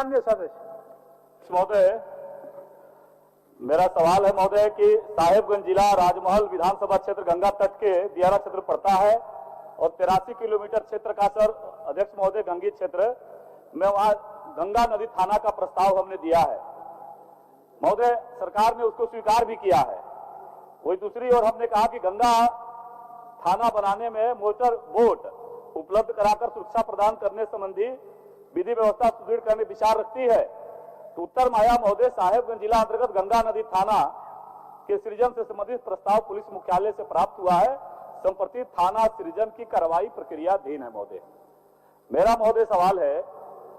माननीय सदस्य महोदय, मेरा सवाल है महोदय कि साहेबगंज जिला राजमहल विधानसभा क्षेत्र गंगा तट के दियारा क्षेत्र पड़ता है और 83 किलोमीटर क्षेत्र का सर अध्यक्ष महोदय गंगी क्षेत्र में वहां गंगा नदी थाना का प्रस्ताव हमने दिया है महोदय। सरकार ने उसको स्वीकार भी किया है। वही दूसरी ओर हमने कहा कि गंगा थाना बनाने में मोटर बोट उपलब्ध कराकर सुरक्षा प्रदान करने संबंधी विधि व्यवस्था सुदृढ़ करने विचार रखती है। तो उत्तर माया महोदय, साहेबगंज जिला अंतर्गत गंगा नदी थाना के सृजन से संबंधित प्रस्ताव पुलिस मुख्यालय से प्राप्त हुआ है। संप्रति थाना सृजन की कार्रवाई प्रक्रियाधीन है महोदय। मेरा महोदय सवाल है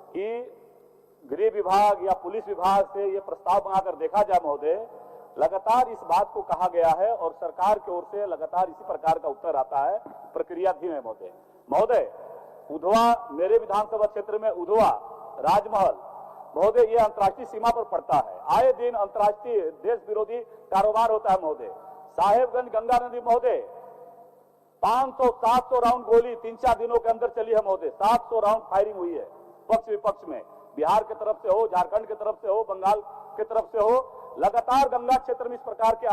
कि गृह विभाग या पुलिस विभाग से यह प्रस्ताव मंगाकर देखा जाए महोदय। लगातार इस बात को कहा गया है और सरकार की ओर से लगातार इसी प्रकार का उत्तर आता है, प्रक्रियाधीन है महोदय। महोदय, उधवा मेरे विधानसभा क्षेत्र में उधवा राजमहल महोदय, ये अंतर्राष्ट्रीय सीमा पर पड़ता है। आए दिन अंतर्राष्ट्रीय देश विरोधी कारोबार होता है महोदय। साहेबगंज गंगा नदी महोदय 500-700 राउंड गोली 3-4 दिनों के अंदर चली है महोदय। 700 राउंड फायरिंग हुई है पक्ष विपक्ष में, बिहार के तरफ से हो, झारखंड के तरफ से हो, बंगाल के तरफ से हो। लगातार गंगा क्षेत्र में इस प्रकार के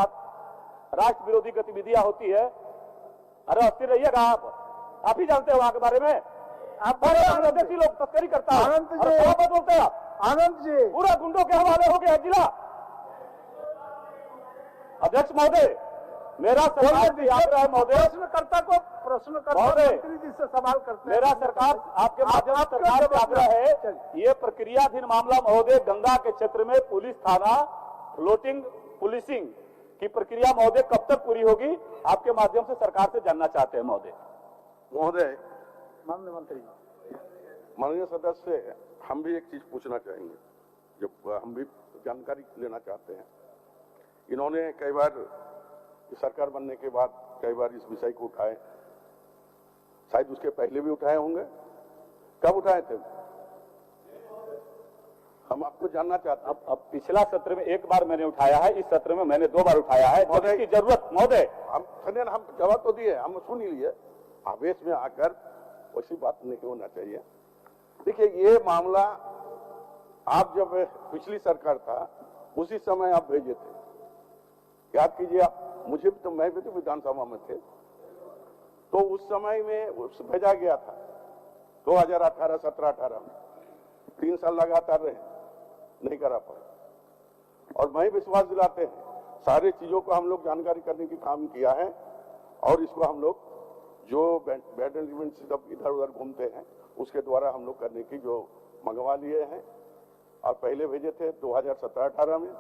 राष्ट्र विरोधी गतिविधियां होती है। अरे अस्थिर रहिएगा आप ही जानते हो वहां के बारे में। आप बांग्लादेशी लोग तस्करी करता है। आनंद बोलते हैं आनंद जी, पूरा गुंडों के हवाले हो गया जिला। अध्यक्ष महोदय, मेरा सरकार से आग्रह है महोदय, प्रश्नकर्ता मंत्री जी से सवाल करते हैं। मेरा सरकार आपके माध्यम से सरकार से आग्रह है, ये प्रक्रियाधीन मामला महोदय गंगा के क्षेत्र में पुलिस थाना फ्लोटिंग पुलिसिंग की प्रक्रिया महोदय कब तक पूरी होगी, आपके माध्यम से सरकार से जानना चाहते हैं महोदय। महोदय, माननीय मंत्री, माननीय सदस्य, हम भी एक चीज पूछना चाहेंगे, जब हम भी जानकारी लेना चाहते हैं। इन्होंने कई बार सरकार बनने के बाद कई बार इस विषय को उठाए, शायद उसके पहले भी उठाए होंगे। कब उठाए थे हम आपको जानना चाहते हैं। अब पिछला सत्र में एक बार मैंने उठाया है, इस सत्र में मैंने 2 बार उठाया है। महोदय की जरूरत महोदय, हम जवाब तो दिए, हम सुन ही लिए। आवेश में आकर वैसी बात नहीं होना चाहिए। देखिए, ये मामला आप जब पिछली सरकार था उसी समय आप भेजे थे, याद कीजिए आप। मुझे भी तो, मैं भी तो विधानसभा में थे, तो उस समय में भेजा गया था 2018, 17, 18 में। 3 साल लगातार रहे, नहीं करा पाए। और मैं विश्वास दिलाते हैं, सारे चीजों को हम लोग जानकारी करने की काम किया है और इसको हम लोग जो बैटल इवेंट सब इधर उधर घूमते हैं उसके द्वारा हम लोग करने की जो मंगवा लिए हैं और पहले भेजे थे 2017-18 में,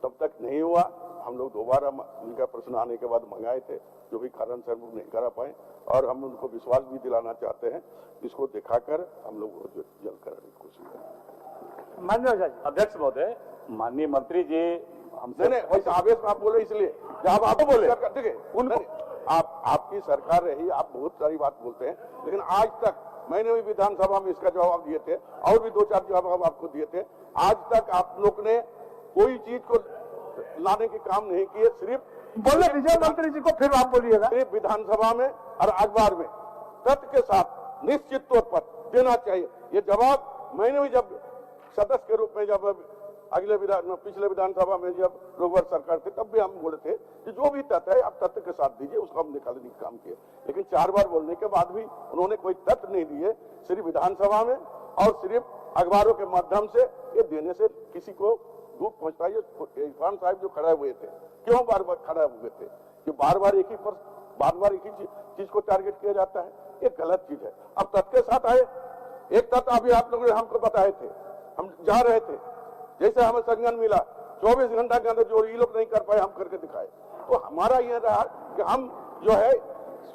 तब तक नहीं हुआ। हम लोग दोबारा उनका प्रश्न आने के बाद मंगाए थे, जो भी कारण से हम लोग नहीं करा पाए और हम उनको विश्वास भी दिलाना चाहते हैं। इसको दिखाकर हम लोग जल्द कराने की कोशिश करें। माननीय अध्यक्ष महोदय, माननीय मंत्री जी हमसे नहीं वैसे आवेश में आप बोले, इसलिए जब आप बोले ठीक है, उनको आपकी सरकार रही, आप बहुत सारी बात बोलते हैं, लेकिन आज तक मैंने भी विधानसभा में इसका जवाब दिए थे और भी 2-4 जवाब आपको दिए थे। आज तक आप लोग ने कोई चीज को लाने के काम नहीं किए। सिर्फ बोले विजय मंत्री जी को, फिर आप बोलिएगा। सिर्फ विधानसभा में और अखबार में तथ्य के साथ निश्चित तौर पर देना चाहिए। ये जवाब मैंने भी जब सदस्य के रूप में, जब पिछले विधानसभा में जब रोगवर सरकार थे, तब भी हम बोले थे कि जो भी तथ्य है आप तथ्य के साथ दीजिए, उसको हम निकालने का काम किए। लेकिन 4 बार बोलने के बाद भी उन्होंने कोई तथ्य नहीं दिए। सिर्फ विधानसभा में और सिर्फ अखबारों के माध्यम से ये देने से किसी को दुख पहुंचता है। इरफान साहब जो खड़े हुए थे, क्यों बार बार खड़े हुए थे कि बार बार एक ही चीज को टारगेट किया जाता है, ये गलत चीज है। अब तथ्य के साथ आए। एक तथ्य अभी आप लोगों ने हमको बताए थे, हम जा रहे थे, जैसे हमें संज्ञान मिला 24 घंटा के अंदर जो ये लोग नहीं कर पाए हम करके दिखाए। तो हमारा यह रहा कि हम जो है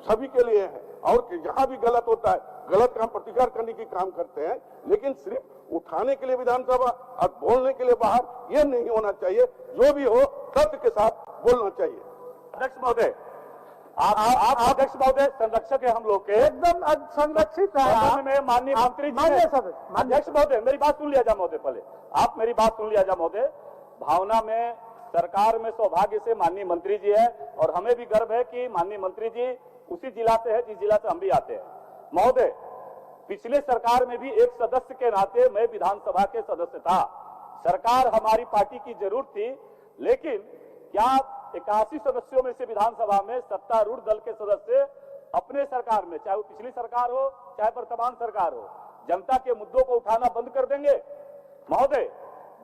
सभी के लिए है और जहां भी गलत होता है, गलत काम प्रतिकार करने की काम करते हैं, लेकिन सिर्फ उठाने के लिए विधानसभा और बोलने के लिए बाहर, यह नहीं होना चाहिए। जो भी हो तथ्य के साथ बोलना चाहिए। अध्यक्ष महोदय, आप अध्यक्ष महोदय संरक्षक है हम लोग के, एकदम संरक्षित है। में माननीय मंत्री जी, अध्यक्ष महोदय मेरी बात सुन लिया जाए महोदय, पहले आप मेरी बात सुन लिया जाए महोदय। भावना में सरकार में सौभाग्य से माननीय मंत्री जी है और हमें भी गर्व है कि माननीय मंत्री जी उसी जिला से है जिस जिला से हम भी आते हैं। महोदय, पिछले सरकार में भी एक सदस्य के नाते मैं विधानसभा के सदस्य था। सरकार हमारी पार्टी की जरूर थी, लेकिन क्या 81 सदस्यों में से विधानसभा में सत्तारूढ़ दल के सदस्य अपने सरकार में, चाहे वो पिछली सरकार हो चाहे वर्तमान सरकार हो, जनता के मुद्दों को उठाना बंद कर देंगे? महोदय,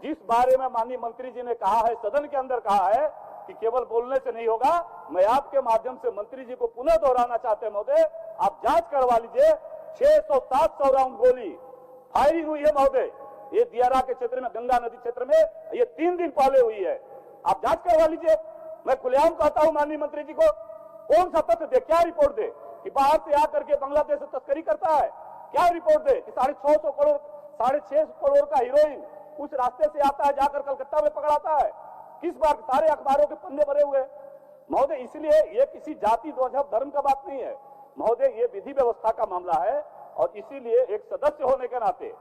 जिस बारे में माननीय मंत्री जी ने कहा है, सदन के अंदर कहा है कि केवल बोलने से नहीं होगा, मैं आपके माध्यम से मंत्री जी को पुनः दोहराना चाहते हैं महोदय, आप जांच करवा लीजिए। 600-700 राउंड गोली फायरिंग हुई है महोदय, ये दियारा के क्षेत्र में, गंगा नदी क्षेत्र में, ये 3 दिन पहले हुई है। आप जांच करवा लीजिए। मैं खुलेआम कहता हूं माननीय मंत्री जी को, कौन सा तथ्य दे, क्या रिपोर्ट दे कि बाहर से आकर के बांग्लादेश से तस्करी करता है? क्या रिपोर्ट दे कि 650 करोड़ 650 करोड़ का हीरोइन उस रास्ते से आता है, जाकर कलकत्ता में पकड़ाता है? किस बार? सारे अखबारों के पन्ने भरे हुए महोदय। इसलिए ये किसी जाति मजहब धर्म का बात नहीं है महोदय, ये विधि व्यवस्था का मामला है। और इसीलिए एक सदस्य होने के नाते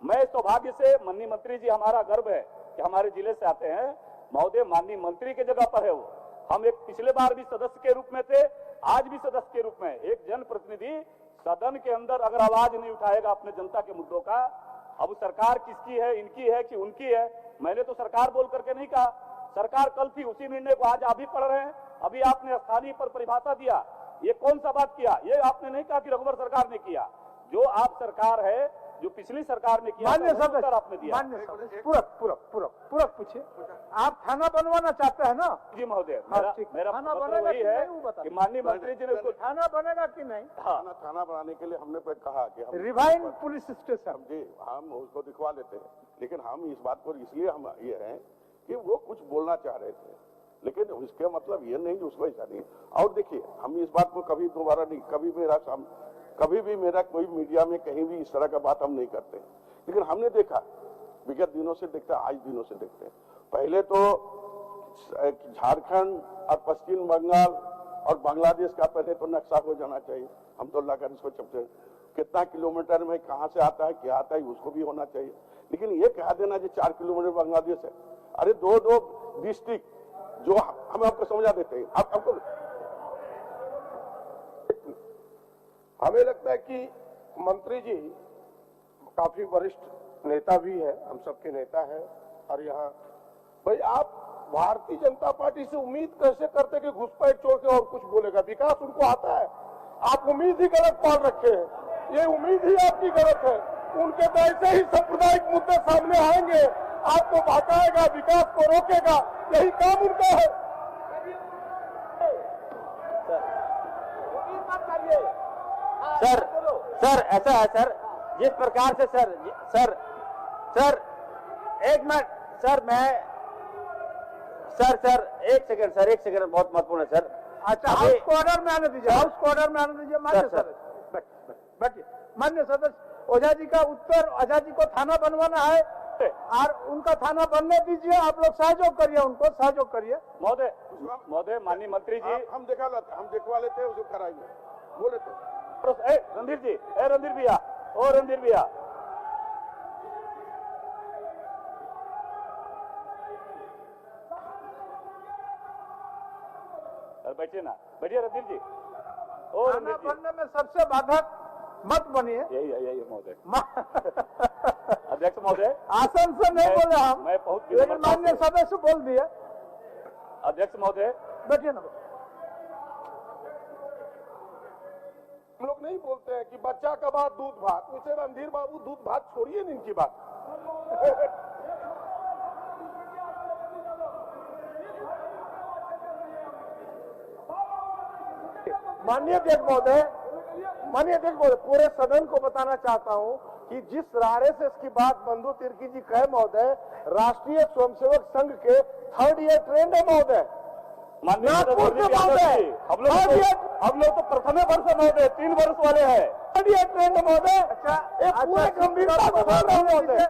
मैं सौभाग्य से, माननीय मंत्री जी हमारा गर्व है कि हमारे जिले से आते हैं महोदय, माननीय मंत्री के जगह पर है वो। हम एक पिछले बार भी सदस्य के रूप में थे, आज भी सदस्य के रूप में। एक जनप्रतिनिधि सदन के अंदर अगर आवाज नहीं उठाएगा अपने जनता के मुद्दों का, अब सरकार किसकी है, इनकी है कि उनकी है? मैंने तो सरकार बोल करके नहीं कहा, सरकार कल थी, उसी निर्णय को आज आप भी पढ़ रहे हैं। अभी आपने स्थानीय पर परिभाषा दिया, ये कौन सा बात किया? ये आपने नहीं कहा कि रघुवर सरकार ने किया, जो आप सरकार है, जो पिछली सरकार ने किया, मान्य सदस्य आपने दिया। मान्य सदस्य पूरक पूछिए। आप थाना बनवाना चाहते हैं ना? जी महोदय, मेरा थाना मतलब बनेगा वही कि है नहीं वो बता। कि माननीय मंत्री जी ने उसको थाना बनेगा कि नहीं? थाना बनाने के लिए हमने कहा कि हम रिवाइन पुलिस स्टेशन जी हम उसको दिखवा लेते हैं, लेकिन हम इस बात को इसलिए हम ये हैं कि वो कुछ बोलना चाह रहे थे, लेकिन उसके मतलब ये नहीं कि उसको ऐसा नहीं। और देखिए, हम इस बात को कभी दोबारा नहीं, कभी भी मेरा कोई मीडिया में कहीं भी इस तरह का बात हम नहीं करते, लेकिन हमने देखा विगत दिनों से देखते हैं, आज दिनों से देखते हैं। पहले तो झारखंड और पश्चिम बंगाल और बांग्लादेश का पहले तो नक्शा हो जाना चाहिए, हम तो लाकर इसको चपते कितना किलोमीटर में कहां से आता है, क्या आता है, उसको भी होना चाहिए। लेकिन ये कह देना कि 4 किलोमीटर बांग्लादेश है, अरे दो डिस्ट्रिक्ट जो हम आपको समझा देते हैं। आपको हमें लगता है कि मंत्री जी काफी वरिष्ठ नेता भी है, हम सबके नेता हैं, और यहाँ भाई आप भारतीय जनता पार्टी से उम्मीद कैसे करते कि घुसपैठ छोड़ के और कुछ बोलेगा? विकास उनको आता है, आप उम्मीद ही गलत पाल रखे हैं, ये उम्मीद ही आपकी गलत है। उनके तो ऐसे ही सांप्रदायिक मुद्दे सामने आएंगे, आपको भड़काएगा, विकास को रोकेगा, यही काम उनका है। सर ऐसा है सर, जिस प्रकार से सर एक मिनट सर, मैं सर एक सेकंड बहुत महत्वपूर्ण है सर। अच्छा, हाउस को ऑर्डर में आने दीजिए, हाउस को ऑर्डर में आने दीजिए। मान्य सदस्य बैठिए। मान्य सदस्य, ओझा जी का उत्तर, ओझा जी को थाना बनवाना है और उनका थाना बनने दीजिए, आप लोग सहयोग करिए, उनको सहयोग करिए। महोदय माननीय मंत्री जी, हम दिखवा लेते हैं, उसको कराएंगे, बोले तो रणधीर जी, रणधीर भैया, ओ रणधीर भैया, बैठिए ना, बैठिए रणधीर जी। ओ थाना बनने में सबसे बाधक मत बनिए। यही महोदय। अध्यक्ष महोदय, आसन से नहीं बोले हम, मैं बहुत लेकिन मान्य सदस्य बोल दिए। अध्यक्ष महोदय, बैठिए ना। हम लोग नहीं बोलते हैं कि बच्चा का बात दूध भात, उसे रणधीर बाबू दूध भात छोड़िए न इनकी बात। माननीय अध्यक्ष महोदय, पूरे सदन को बताना चाहता हूं कि जिस रारे से इसकी बात बंधु तिर्की जी कहे महोदय, राष्ट्रीय स्वयंसेवक संघ के 3rd ईयर ट्रेंड है महोदय। नागपुर से महोदय, हम लोग तो प्रथम वर्ष महोदय, 3 वर्ष वाले हैं। 3rd ईयर ट्रेंड महोदय। अच्छा, पूरे गंभीरता से बोल रहा हूं महोदय।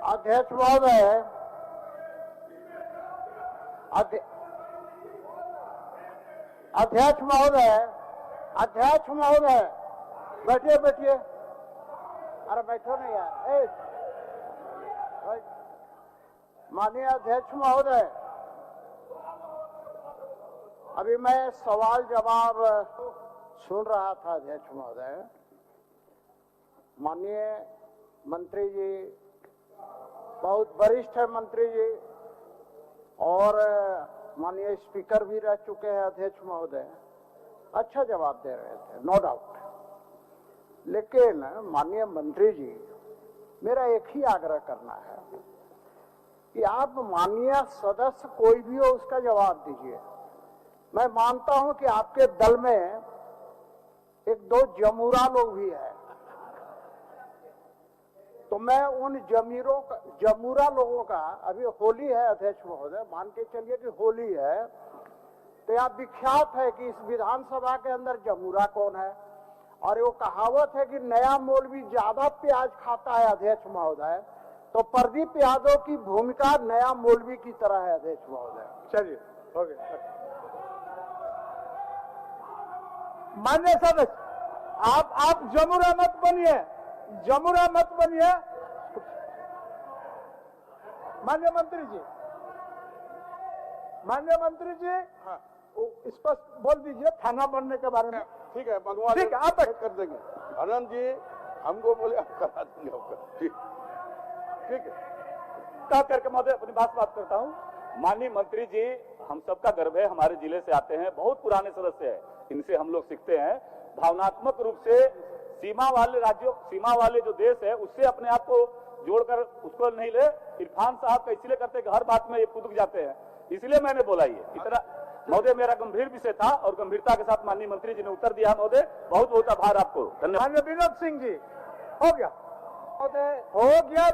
अध्यक्ष महोदय, अध्यक्ष महोदय, बैठिए। अरे बैठो ना यार। माननीय अध्यक्ष महोदय, अभी मैं सवाल जवाब सुन रहा था अध्यक्ष महोदय। माननीय मंत्री जी बहुत वरिष्ठ है, मंत्री जी, और माननीय स्पीकर भी रह चुके हैं अध्यक्ष महोदय, अच्छा जवाब दे रहे थे, नो डाउट। लेकिन माननीय मंत्री जी, मेरा एक ही आग्रह करना है कि आप माननीय सदस्य कोई भी हो उसका जवाब दीजिए। मैं मानता हूं कि आपके दल में एक दो जमूरा लोग भी हैं, तो मैं उन जमूरा लोगों का, अभी होली है अध्यक्ष महोदय, मान के चलिए कि होली है, तो यह विख्यात है कि इस विधानसभा के अंदर जमूरा कौन है। और वो कहावत है कि नया मौलवी ज्यादा प्याज खाता है अध्यक्ष महोदय, तो प्रदीप यादव की भूमिका नया मौलवी की तरह है अध्यक्ष महोदय। चलिए, हो गया। मान्य सदस्य, आप जमुरा मत बनिए, जमुरा मत बनिए। मान्य मंत्री जी, हाँ स्पष्ट बोल दीजिए थाना बनने के बारे में। ठीक है, बनवा ठीक है, आप कर देंगे। आनंद जी हमको बोले आप करा देंगे आपका, ठीक है। कह करके महोदय अपनी बात करता हूँ। माननीय मंत्री जी, हम सबका गर्व है, हमारे जिले से आते हैं, बहुत पुराने सदस्य हैं, इनसे हम लोग सीखते हैं। भावनात्मक रूप से सीमा वाले राज्यों, सीमा वाले जो देश है उससे अपने आप को जोड़कर उसको नहीं ले। इरफान साहब का इसलिए करते कि हर बात में ये कूद जाते हैं, इसलिए मैंने बोला ये इतना। महोदय मेरा गंभीर विषय था और गंभीरता के साथ माननीय मंत्री जी ने उत्तर दिया। महोदय बहुत बहुत आभार आपको, धन्यवाद। मान्य विनोद सिंह जी, हो गया महोदय, हो गया।